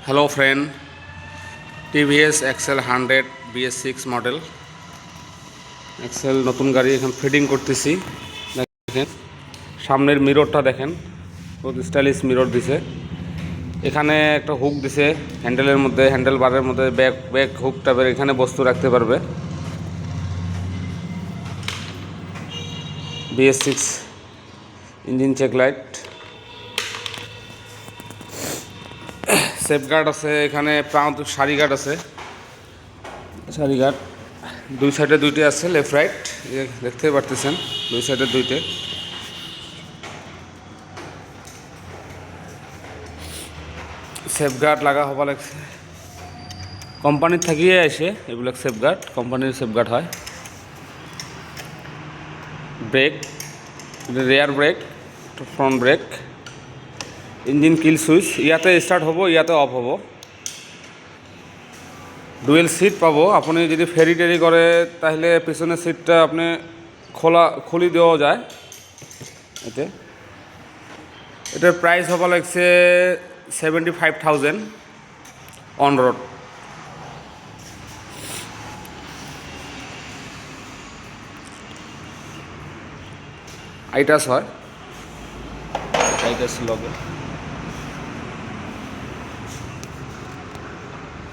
Hello friend, TVS XL 100 BS6 model XL নতুন গাড়ি এখন ফিটিং করতেছি। দেখেন সামনের মিররটা দেখেন, বহুত স্টাইলিশ মিরর দিছে। এখানে একটা হুক দিছে হ্যান্ডেলের মধ্যে, হ্যান্ডেল বারের মধ্যে ব্যাক হুক টাইপের, এখানে বস্তু রাখতে পারবে। BS6 engine check light, safeguard আছে এখানে, সারি গার্ড আছে, সারি গার্ড দুই সাইডে দুইটি আছে, লেফট রাইট দেখতে পারতেছেন, দুই সাইডে দুইটে। সেফগার্ড লাগা হবা লাগছে, কোম্পানির থাকিয়ে আসে এগুলো। সেফগার্ড কোম্পানির সেফগার্ড হয়। Brake, rear brake, front brake, engine kill switch, ইয়াতে স্টার্ট হবো, ইয়াতে অফ হবো। ডুয়েল সিট পাবো। আপনি যদি ফেরি টেরি করে তাহলে পিছনের সিটটা আপনি খুলি দেওয়া যায়। এটার প্রাইস হবা লাগছে 75,000 অন রোড। আইটাস হয়, আইটাস লগে।